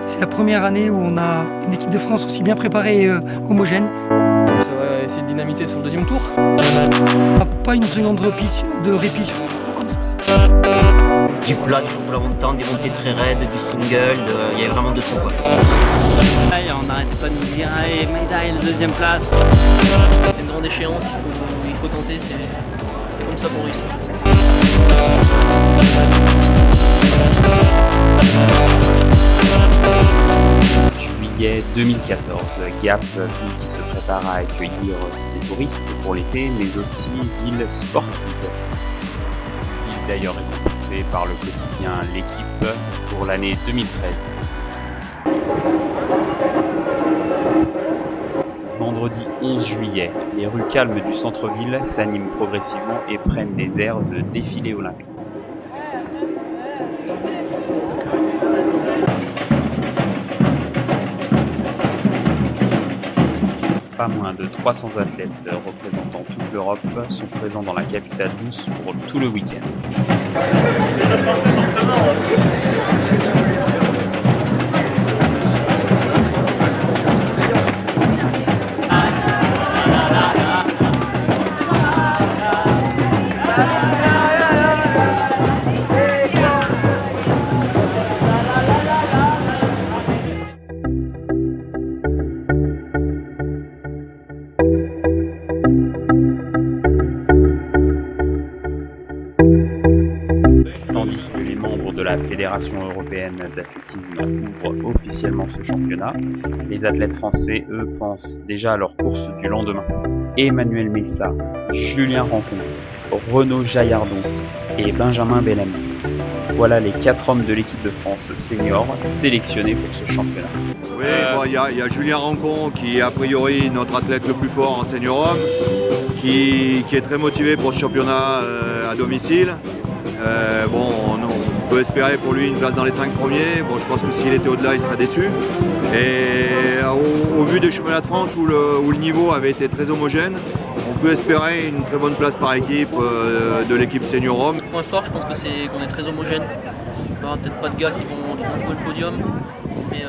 C'est la première année où on a une équipe de France aussi bien préparée et homogène. Ça va essayer de dynamiter sur le deuxième tour. Pas une seconde de répit sur un parcours comme ça. Du plat, du football en montant, des montées très raides, du single, il y a vraiment de tout quoi. On n'arrêtait pas de nous dire allez, médaille, la deuxième place. C'est une grande échéance, il faut tenter, c'est comme ça pour réussir. Juillet 2014, Gap, ville qui se prépare à accueillir ses touristes pour l'été, mais aussi ville sportive. Ville d'ailleurs récompensée par le quotidien L'Équipe pour l'année 2013. Vendredi 11 juillet, les rues calmes du centre-ville s'animent progressivement et prennent des airs de défilé olympique. Pas moins de 300 athlètes représentant toute l'Europe sont présents dans la capitale douce pour tout le week-end. Tandis que les membres de la Fédération européenne d'athlétisme ouvrent officiellement ce championnat, les athlètes français, eux, pensent déjà à leur course du lendemain. Emmanuel Messa, Julien Rancon, Renaud Jaillardon et Benjamin Bellamy. Voilà les 4 hommes de l'équipe de France senior sélectionnés pour ce championnat. Oui, il y a Julien Rancon qui est a priori notre athlète le plus fort en senior homme, qui est très motivé pour ce championnat à domicile. On peut espérer pour lui une place dans les 5 premiers. Bon, je pense que s'il était au-delà, il serait déçu. Et au vu des championnats de France où le niveau avait été très homogène, on peut espérer une très bonne place par équipe de l'équipe senior homme. Le point fort, je pense que c'est qu'on est très homogène. Il n'y aura peut-être pas de gars qui vont jouer le podium, mais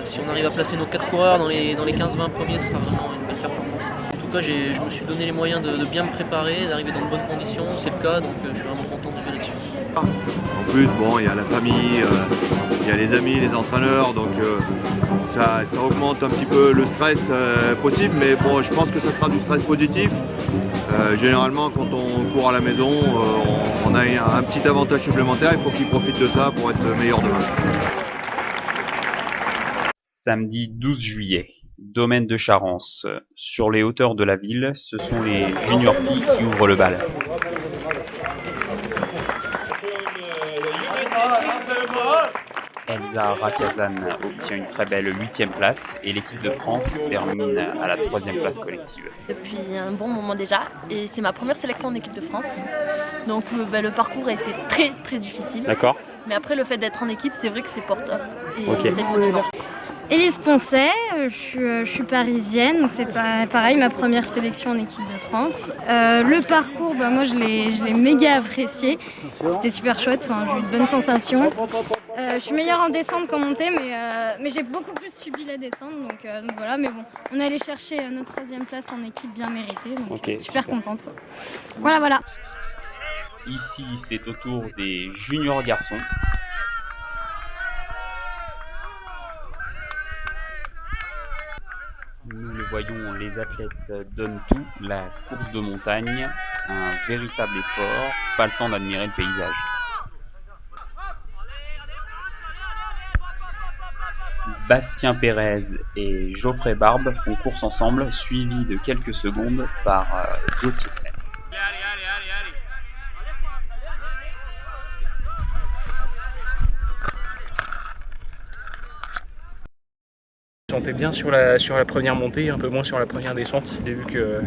si on arrive à placer nos 4 coureurs dans les 15-20 premiers, ce sera vraiment une belle performance. En tout cas, je me suis donné les moyens de bien me préparer, d'arriver dans de bonnes conditions, c'est le cas, donc je suis vraiment content de jouer là-dessus. En plus, il y a la famille, il y a les amis, les entraîneurs, donc ça augmente un petit peu le stress possible, mais bon, je pense que ça sera du stress positif. Généralement, quand on court à la maison, on a un petit avantage supplémentaire, il faut qu'il profite de ça pour être le meilleur demain. Samedi 12 juillet, domaine de Charence. Sur les hauteurs de la ville, ce sont les junior filles qui ouvrent le bal. Elsa Rakazan obtient une très belle 8e place et l'équipe de France termine à la 3e place collective. Depuis un bon moment déjà, et c'est ma première sélection en équipe de France. Donc le parcours a été très très difficile. D'accord. Mais après le fait d'être en équipe, c'est vrai que c'est porteur et Okay. c'est motivant. Élise Poncet, je suis parisienne, donc c'est pareil, ma première sélection en équipe de France. Le parcours, moi je l'ai méga apprécié, c'était super chouette, j'ai eu de bonnes sensations. Je suis meilleure en descente qu'en montée, mais j'ai beaucoup plus subi la descente, donc voilà, mais bon, on est allé chercher notre 3e place en équipe bien méritée, donc super contente. Quoi. Voilà. Ici, c'est au tour des juniors garçons. Nous le voyons, les athlètes donnent tout, la course de montagne, un véritable effort, pas le temps d'admirer le paysage. Bastien Pérez et Geoffrey Barbe font course ensemble, suivis de quelques secondes par Gauthier Sens. Je sentais bien sur la première montée, un peu moins sur la première descente. J'ai vu que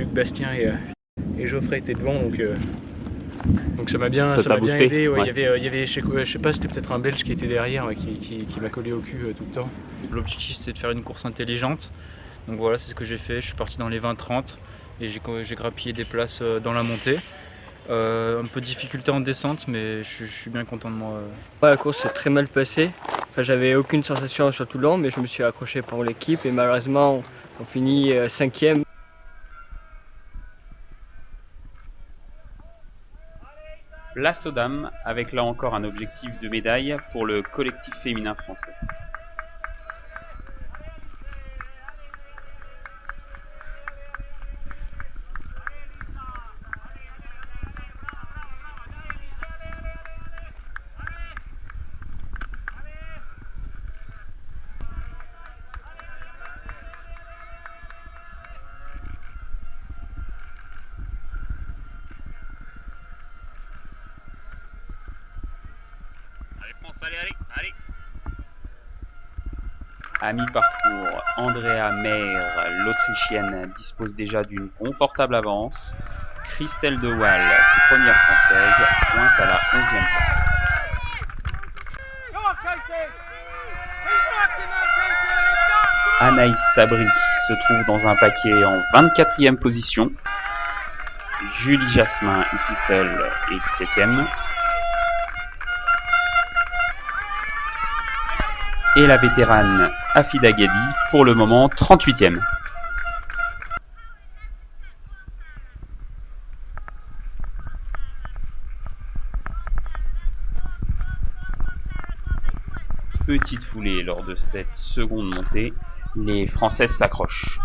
Bastien et Geoffrey étaient devant, donc ça m'a bien aidé. Ouais. Il y avait je sais pas, c'était peut-être un Belge qui était derrière, qui m'a collé au cul tout le temps. L'objectif c'était de faire une course intelligente, donc voilà, c'est ce que j'ai fait. Je suis parti dans les 20-30 et j'ai grappillé des places dans la montée. Un peu de difficulté en descente, mais je suis bien content de moi. La course s'est très mal passée. Enfin, j'avais aucune sensation sur tout le long, mais je me suis accroché pour l'équipe et malheureusement on finit 5e. Place aux dames, avec là encore un objectif de médaille pour le collectif féminin français. Allez. À mi-parcours, Andrea Meyer, l'Autrichienne, dispose déjà d'une confortable avance. Christelle De Waal, première française, pointe à la 11e place. Anaïs Sabri se trouve dans un paquet en 24e position. Julie Jasmin, ici seule, est 7e. Et la vétérane Afida Gadi, pour le moment 38e. Petite foulée lors de cette seconde montée, les Françaises s'accrochent.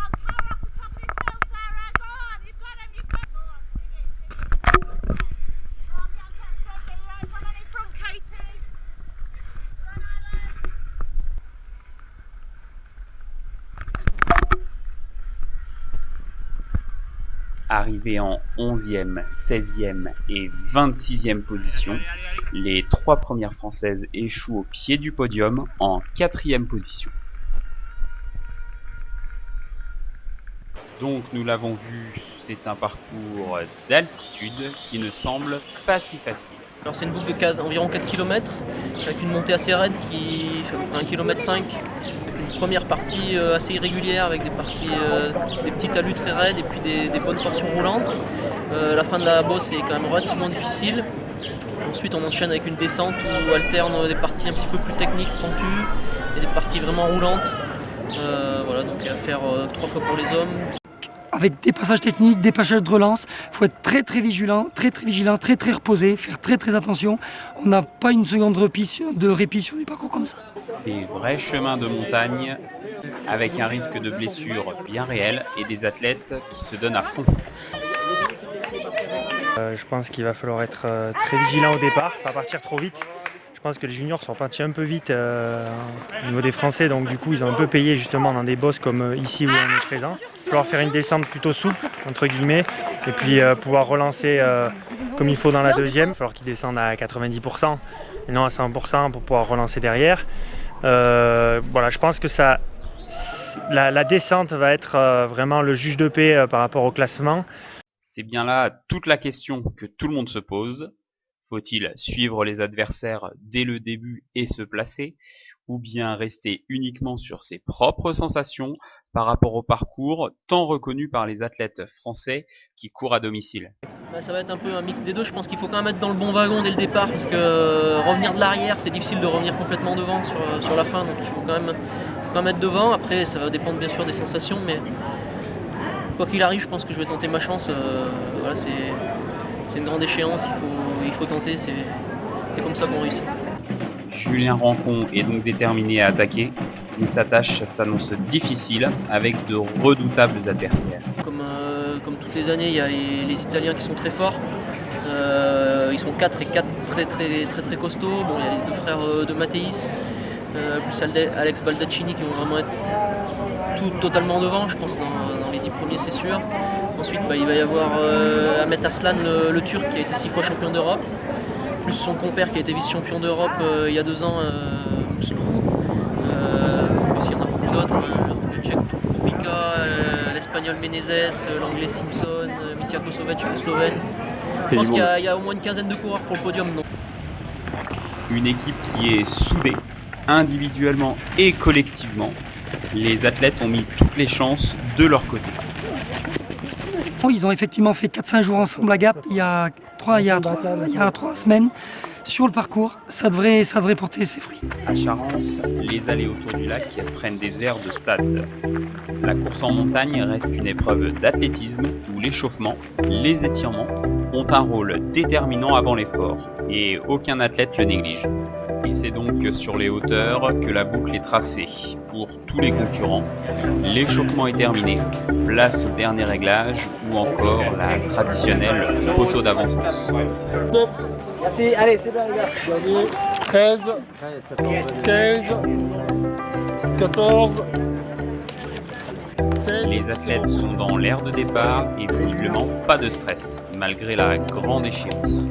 Arrivés en 11e, 16e et 26e position, les 3 premières françaises échouent au pied du podium en 4e position. Donc nous l'avons vu, c'est un parcours d'altitude qui ne semble pas si facile. Alors c'est une boucle d'environ 4 km avec une montée assez raide qui fait 1,5 km, avec une première partie assez irrégulière avec des petits talus très raides et puis des bonnes portions roulantes. La fin de la bosse est quand même relativement difficile. Ensuite on enchaîne avec une descente où on alterne des parties un petit peu plus techniques, pentues, et des parties vraiment roulantes. Voilà, donc à faire 3 fois pour les hommes. Avec des passages techniques, des passages de relance, il faut être très vigilant, très reposé, faire très attention. On n'a pas une seconde de répit sur des parcours comme ça. Des vrais chemins de montagne avec un risque de blessure bien réel et des athlètes qui se donnent à fond. Je pense qu'il va falloir être très vigilant au départ, pas partir trop vite. Je pense que les juniors sont partis un peu vite au niveau des Français, donc du coup ils ont un peu payé justement dans des bosses comme ici où on est présent. Il va falloir faire une descente plutôt souple, entre guillemets, et puis pouvoir relancer comme il faut dans la deuxième. Il va falloir qu'ils descendent à 90% et non à 100% pour pouvoir relancer derrière. Voilà, je pense que la descente va être vraiment le juge de paix par rapport au classement. C'est bien là toute la question que tout le monde se pose. Faut-il suivre les adversaires dès le début et se placer, ou bien rester uniquement sur ses propres sensations par rapport au parcours tant reconnu par les athlètes français qui courent à domicile? Ça va être un peu un mix des deux. Je pense qu'il faut quand même être dans le bon wagon dès le départ parce que revenir de l'arrière, c'est difficile de revenir complètement devant sur la fin, donc il faut quand même être devant. Après, ça va dépendre bien sûr des sensations, mais quoi qu'il arrive, je pense que je vais tenter ma chance. Voilà, c'est une grande échéance, il faut tenter, c'est comme ça qu'on réussit. Julien Rancon est donc déterminé à attaquer, mais sa tâche s'annonce difficile avec de redoutables adversaires. Comme toutes les années, il y a les Italiens qui sont très forts. Ils sont 4 et 4 très costauds. Bon, il y a les 2 frères de Matteis, plus Alex Baldaccini qui vont vraiment être totalement devant, je pense, dans les 10 premiers, c'est sûr. Ensuite, il va y avoir Ahmet Arslan, le Turc, qui a été 6 fois champion d'Europe, plus son compère qui a été vice-champion d'Europe il y a 2 ans, Mouslou. Plus il y en a beaucoup d'autres, le Tchèque Kubica, l'Espagnol Menezes, l'Anglais Simpson, Mitja Kosovic, le Slovène. Je pense qu'il y a au moins une quinzaine de coureurs pour le podium. Donc. Une équipe qui est soudée, individuellement et collectivement. Les athlètes ont mis toutes les chances de leur côté. Ils ont effectivement fait 4-5 jours ensemble à Gap il y a 3 semaines. sur le parcours, ça devrait porter ses fruits. À Charance, les allées autour du lac prennent des airs de stade. La course en montagne reste une épreuve d'athlétisme où l'échauffement, les étirements ont un rôle déterminant avant l'effort et aucun athlète le néglige. Et c'est donc sur les hauteurs que la boucle est tracée. Pour tous les concurrents, l'échauffement est terminé, place au dernier réglage ou encore la traditionnelle photo d'avant-course. Merci, allez, c'est bon les gars. 13, 15, 14, 16. Les athlètes sont dans l'air de départ et visiblement pas de stress, malgré la grande échéance.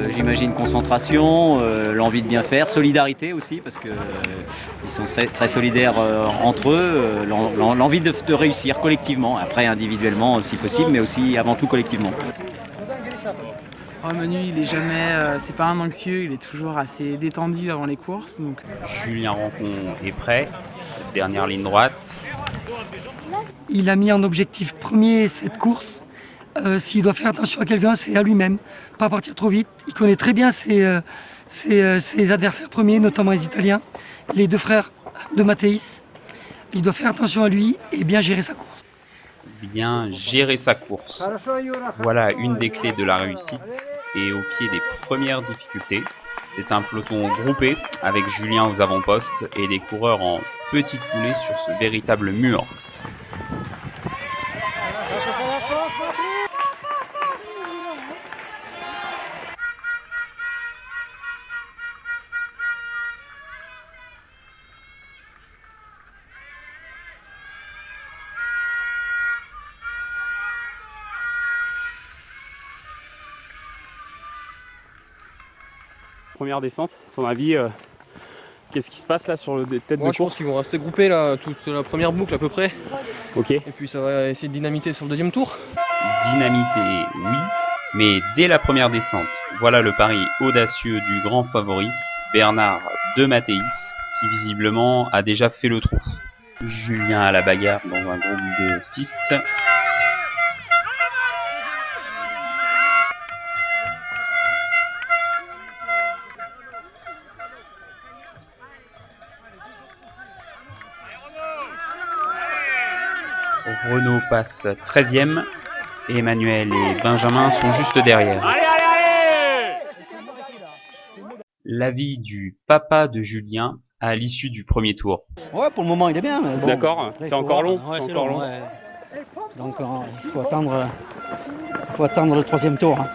J'imagine concentration, l'envie de bien faire, solidarité aussi, parce qu'ils sont très solidaires entre eux, l'envie de réussir collectivement, après individuellement si possible, mais aussi avant tout collectivement. Oh, Manu, il est jamais, c'est pas un anxieux, il est toujours assez détendu avant les courses. Donc. Julien Rancon est prêt, dernière ligne droite. Il a mis en objectif premier cette course. S'il doit faire attention à quelqu'un, c'est à lui-même, pas partir trop vite. Il connaît très bien ses adversaires premiers, notamment les Italiens, les deux frères de Mattéis. Il doit faire attention à lui et bien gérer sa course. Bien gérer sa course. Voilà une des clés de la réussite et au pied des premières difficultés. C'est un peloton groupé avec Julien aux avant-postes et des coureurs en petite foulée sur ce véritable mur. Première descente, à ton avis, qu'est-ce qui se passe là sur le tête de course? Je pense qu'ils vont rester groupés là, toute la première boucle à peu près. Ok. Et puis ça va essayer de dynamiter sur le deuxième tour. Dynamiter, oui, mais dès la première descente, voilà le pari audacieux du grand favori, Bernard de Mattéis, qui visiblement a déjà fait le trou. Julien à la bagarre dans un groupe de 6. Renaud passe 13e, et Emmanuel et Benjamin sont juste derrière. L'avis du papa de Julien à l'issue du premier tour. Ouais, pour le moment il est bien. Bon, d'accord, c'est encore long. Ouais, c'est encore long. Ouais. Donc il faut attendre le troisième tour. Hein.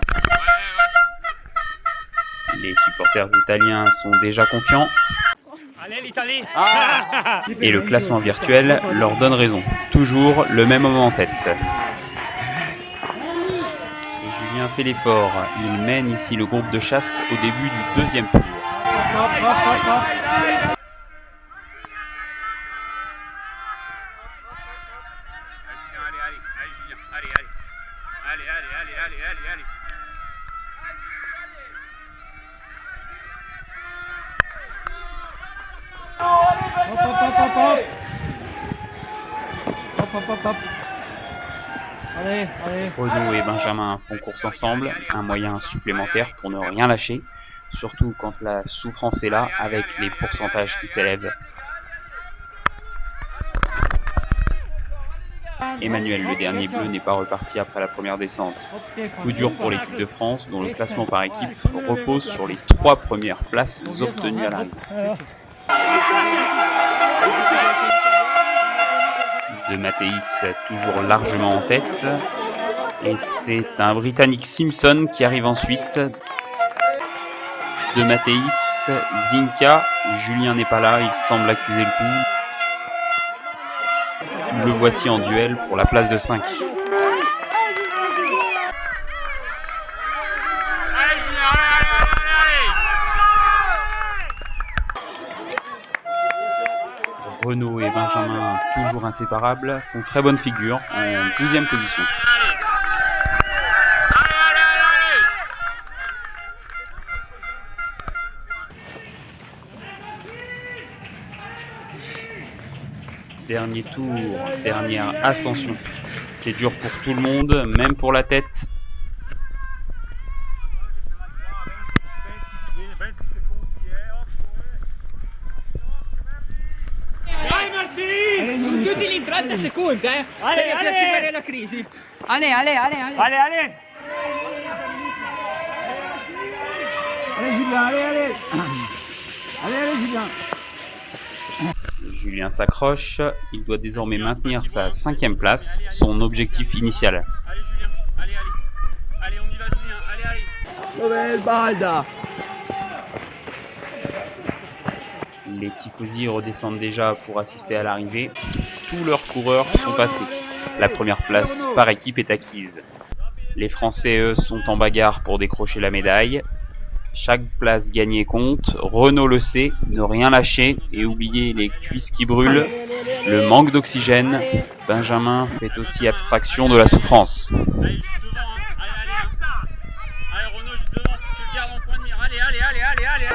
Les supporters italiens sont déjà confiants. Allez l'Italie. Et le classement virtuel leur donne raison. Toujours le même homme en tête. Et Julien fait l'effort. Il mène ici le groupe de chasse au début du deuxième tour. Renaud et Benjamin font course ensemble, un moyen supplémentaire pour ne rien lâcher, surtout quand la souffrance est là avec les pourcentages qui s'élèvent. Emmanuel, le dernier bleu, n'est pas reparti après la première descente. Coup dur pour l'équipe de France, dont le classement par équipe repose sur les 3 premières places obtenues à l'arrivée. De Mattéis toujours largement en tête. Et c'est un Britannique Simpson qui arrive ensuite. De Mattéis, Zinka, Julien n'est pas là, il semble accuser le coup. Le voici en duel pour la place de 5. Renaud et Benjamin, toujours inséparables, font très bonne figure en 12e position. Dernier tour, dernière ascension. C'est dur pour tout le monde, même pour la tête. 30 secondi, Allez, per allez. superare la crisi. Allez, allez, allez, allez. Allez, allez. Allez, Julien, allez, allez. Allez, allez, Julien. Julien s'accroche, il doit désormais maintenir sa 5e place, son objectif initial. Allez, Julien, allez, allez. Allez, on y va, Julien, allez, allez. Dov'è Sbalda? Les tifosi redescendent déjà pour assister à l'arrivée. Tous leurs coureurs sont passés. La première place par équipe est acquise. Les Français, eux, sont en bagarre pour décrocher la médaille. Chaque place gagnée compte. Renaud le sait, ne rien lâcher et oublier les cuisses qui brûlent, le manque d'oxygène. Benjamin fait aussi abstraction de la souffrance. Allez, juste devant, hein. Allez, allez, hein. Allez, Renaud, juste devant, faut que tu le gardes en point de mire. Allez, allez, allez, allez, allez.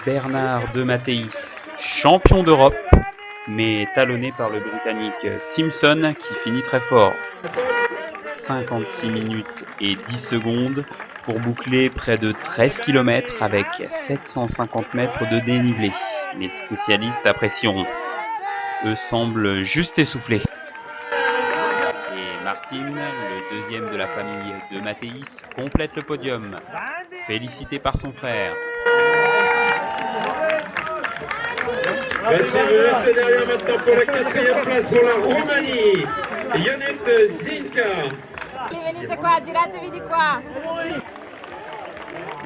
Bernard de Mathéis, champion d'Europe, mais talonné par le Britannique Simpson qui finit très fort. 56 minutes et 10 secondes pour boucler près de 13 km avec 750 mètres de dénivelé. Les spécialistes apprécieront. Eux semblent juste essoufflés. Et Martine, le deuxième de la famille de Mathéis, complète le podium, félicité par son frère. Vincent veut laisser derrière maintenant pour la 4e place pour la Roumanie. Yannick Zinka. Venite qua, giratevi di qua.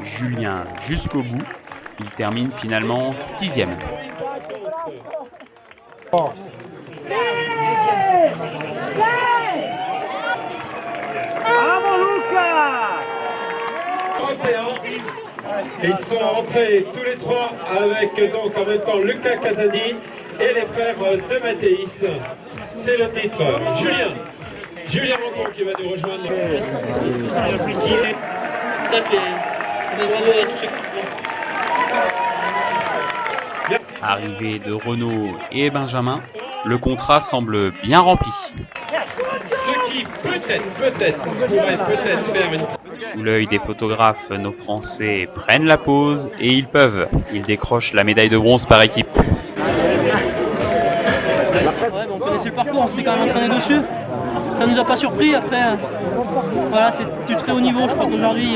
Julien jusqu'au bout, il termine finalement 6e. Bravo Luca. Ils sont rentrés tous les trois avec donc en même temps Luca Catani et les frères de Mathéis. C'est le titre. Julien Rancon qui va nous rejoindre. Arrivée de Renaud et Benjamin, le contrat semble bien rempli. Ce qui peut-être pourrait peut-être faire une... Sous l'œil des photographes, nos Français prennent la pause et ils peuvent. Ils décrochent la médaille de bronze par équipe. Ouais, on connaissait le parcours, on s'était quand même entraîné dessus. Ça nous a pas surpris. Après, voilà, c'est du très haut niveau. Je crois qu'aujourd'hui,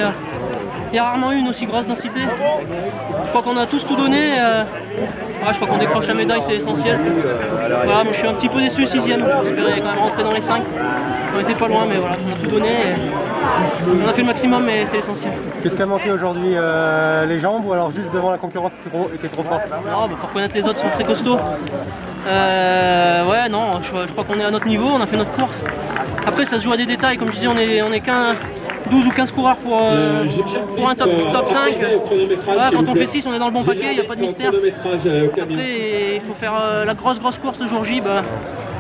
il y a rarement eu une aussi grosse densité. Je crois qu'on a tous tout donné. Ouais, je crois qu'on décroche la médaille, c'est essentiel. Voilà, moi je suis un petit peu déçu, 6e. J'espérais quand même rentrer dans les 5. On était pas loin, mais voilà, on a tout donné. On a fait le maximum, mais c'est essentiel. Qu'est-ce qui a manqué aujourd'hui, les jambes ou alors juste devant la concurrence était trop forte? Non, faut reconnaître les autres sont très costauds. Ouais, non, je crois qu'on est à notre niveau, on a fait notre course. Après, ça se joue à des détails, comme je disais, on est qu'un 12 ou 15 coureurs pour un top 5. Voilà, quand on fait 6, on est dans le bon paquet, il n'y a pas de mystère. Après, il faut faire la grosse course le jour J. Bah,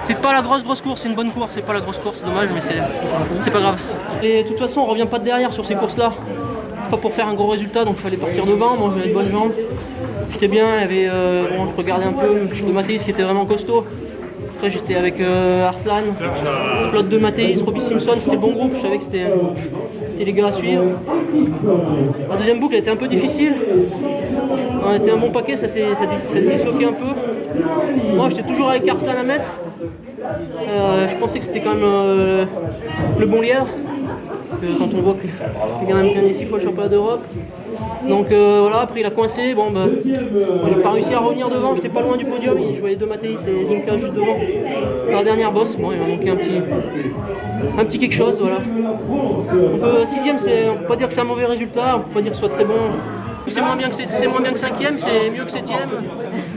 c'est pas la grosse course, c'est une bonne course, c'est pas la grosse course, c'est dommage, mais c'est pas grave. Et de toute façon, on revient pas de derrière sur ces courses-là. Pas pour faire un gros résultat, donc il fallait partir devant. Moi, j'avais de bonnes jambes. J'étais bien, il y avait, bon, je regardais un peu le Mathéis qui était vraiment costaud. Après, j'étais avec Arslan, Claude de Mathéis, Robbie Simpson, c'était le bon groupe, je savais que c'était les gars à suivre. La deuxième boucle, elle était un peu difficile. On était un bon paquet, ça s'est disloqué un peu. Moi, j'étais toujours avec Arslan à mettre. Je pensais que c'était quand même le bon lièvre. Parce que quand on voit qu'il a quand même gagné 6 fois le championnat d'Europe. Donc voilà, après il a coincé, bon bah, j'ai pas réussi à revenir devant, j'étais pas loin du podium, je voyais deux Mathéis et Zinka juste devant. Dans la dernière bosse, bon il m'a manqué un petit quelque chose, voilà. 6ème, on peut pas dire que c'est un mauvais résultat, on peut pas dire que ce soit très bon. C'est moins bien que 5ème, c'est mieux que 7ème.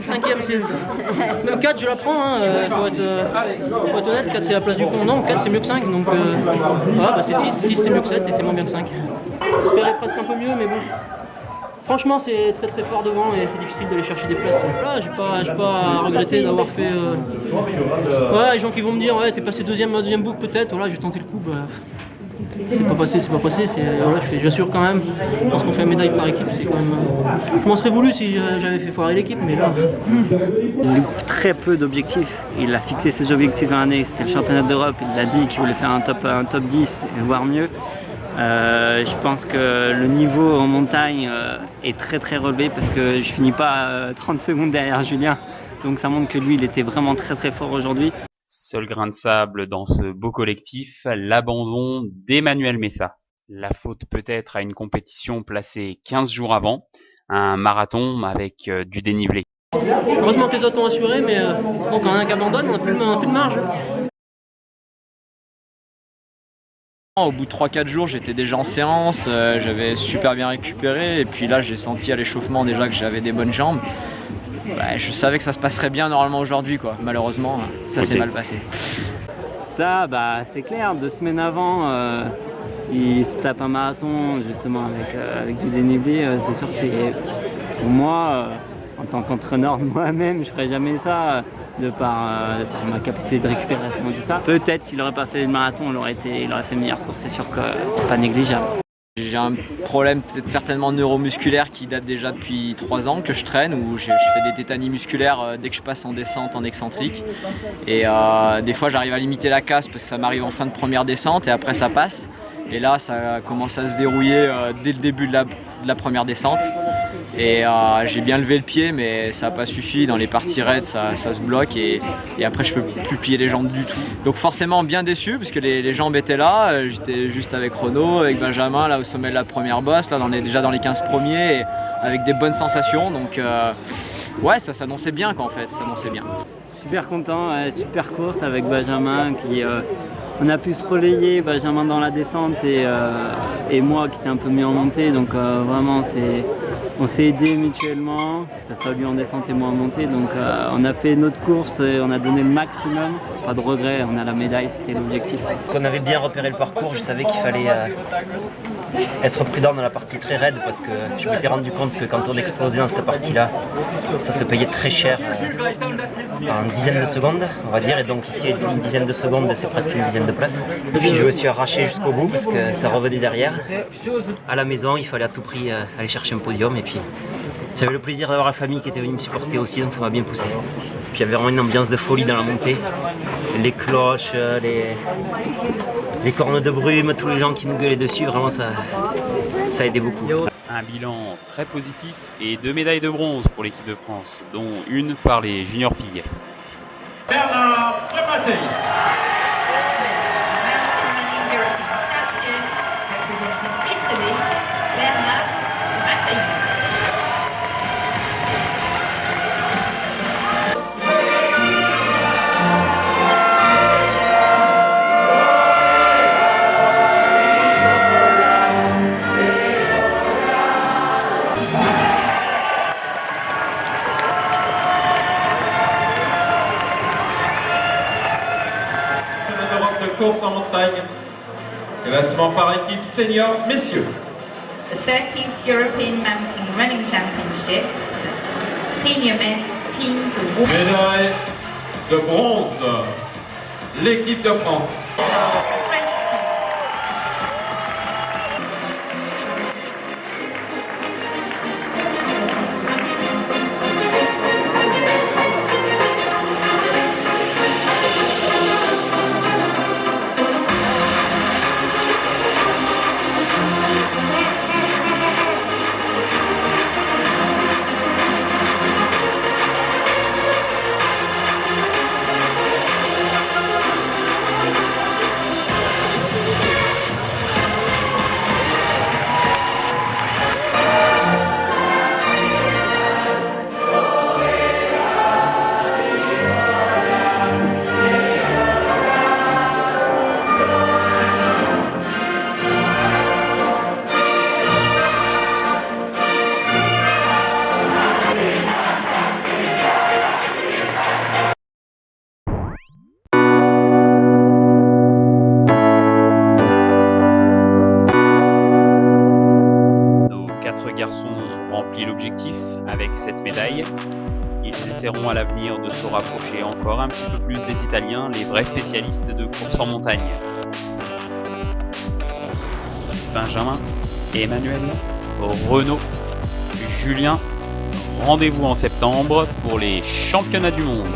5ème, c'est... Même 4, je la prends, hein. Faut être honnête, 4 c'est la place du con. Non, 4 c'est mieux que 5, donc voilà, bah, c'est 6 c'est mieux que 7 et c'est moins bien que 5. J'espérais presque un peu mieux, mais bon. Franchement, c'est très très fort devant et c'est difficile d'aller chercher des places. Là, j'ai pas à regretter d'avoir fait... Ouais, les gens qui vont me dire, ouais, t'es passé deuxième boucle peut-être, voilà, j'ai tenté le coup. Bah... C'est pas passé, voilà, j'assure quand même. Lorsqu'on fait une médaille par équipe, c'est quand même... Je m'en serais voulu si j'avais fait foirer l'équipe, mais là... Il a eu très peu d'objectifs. Il a fixé ses objectifs dans l'année, c'était le championnat d'Europe. Il a dit qu'il voulait faire un top 10, voire mieux. Je pense que le niveau en montagne est très relevé parce que je finis pas 30 secondes derrière Julien. Donc ça montre que lui, il était vraiment très fort aujourd'hui. Seul grain de sable dans ce beau collectif, l'abandon d'Emmanuel Messa. La faute peut-être à une compétition placée 15 jours avant, un marathon avec du dénivelé. Heureusement que les autres ont assuré, mais bon, quand on a un qui abandonne, on n'a plus de marge. Au bout de 3-4 jours, j'étais déjà en séance, j'avais super bien récupéré et puis là j'ai senti à l'échauffement déjà que j'avais des bonnes jambes. Je savais que ça se passerait bien normalement aujourd'hui, quoi. Malheureusement, ça s'est mal passé. Ça, c'est clair, 2 semaines avant, il se tape un marathon justement avec du dénivelé. C'est sûr que c'est pour moi, en tant qu'entraîneur de moi-même, je ferais jamais ça. De par ma capacité de récupération et tout ça. Peut-être qu'il n'aurait pas fait le marathon, il aurait fait une meilleure course, c'est sûr que c'est pas négligeable. J'ai un problème peut-être certainement neuromusculaire qui date déjà depuis 3 ans que je traîne, où je fais des tétanies musculaires dès que je passe en descente, en excentrique. Et des fois j'arrive à limiter la casse parce que ça m'arrive en fin de première descente et après ça passe. Et là ça commence à se verrouiller dès le début de la première descente. Et j'ai bien levé le pied, mais ça n'a pas suffi. Dans les parties raides, ça se bloque et après je peux plus plier les jambes du tout. Donc forcément bien déçu parce que les jambes étaient là. J'étais juste avec Renaud, avec Benjamin, là au sommet de la première bosse. Là déjà dans les 15 premiers, et avec des bonnes sensations. Donc ouais, ça s'annonçait bien quoi, en fait, ça s'annonçait bien. Super content, super course avec Benjamin qui... On a pu se relayer, Benjamin dans la descente et moi qui étais un peu mis en montée. Donc vraiment, on s'est aidés mutuellement, que ce soit lui en descente et moi en montée. Donc on a fait notre course, et on a donné le maximum. Pas de regret, on a la médaille, c'était l'objectif. Quand on avait bien repéré le parcours, je savais qu'il fallait être prudent dans la partie très raide parce que je m'étais rendu compte que quand on explosait dans cette partie-là, ça se payait très cher en dizaines de secondes, on va dire. Et donc ici, une dizaine de secondes, c'est presque une dizaine de places. Et puis je me suis arraché jusqu'au bout parce que ça revenait derrière. À la maison, il fallait à tout prix aller chercher un podium. Et puis j'avais le plaisir d'avoir la famille qui était venue me supporter aussi, donc ça m'a bien poussé. Puis il y avait vraiment une ambiance de folie dans la montée. Les cloches, les cornes de brume, tous les gens qui nous gueulaient dessus, vraiment ça a aidé beaucoup. Un bilan très positif et 2 médailles de bronze pour l'équipe de France, dont une par les juniors filles. Bernard Matéis. Course en montagne, classement par équipe senior, messieurs. The 13th European Mountain Running Championships, Senior Men's Teams. Médaille de bronze, l'équipe de France. l'objectif avec cette médaille. Ils essaieront à l'avenir de se rapprocher encore un petit peu plus des Italiens, les vrais spécialistes de course en montagne. Benjamin, Emmanuel, Renaud, Julien, rendez-vous en septembre pour les championnats du monde.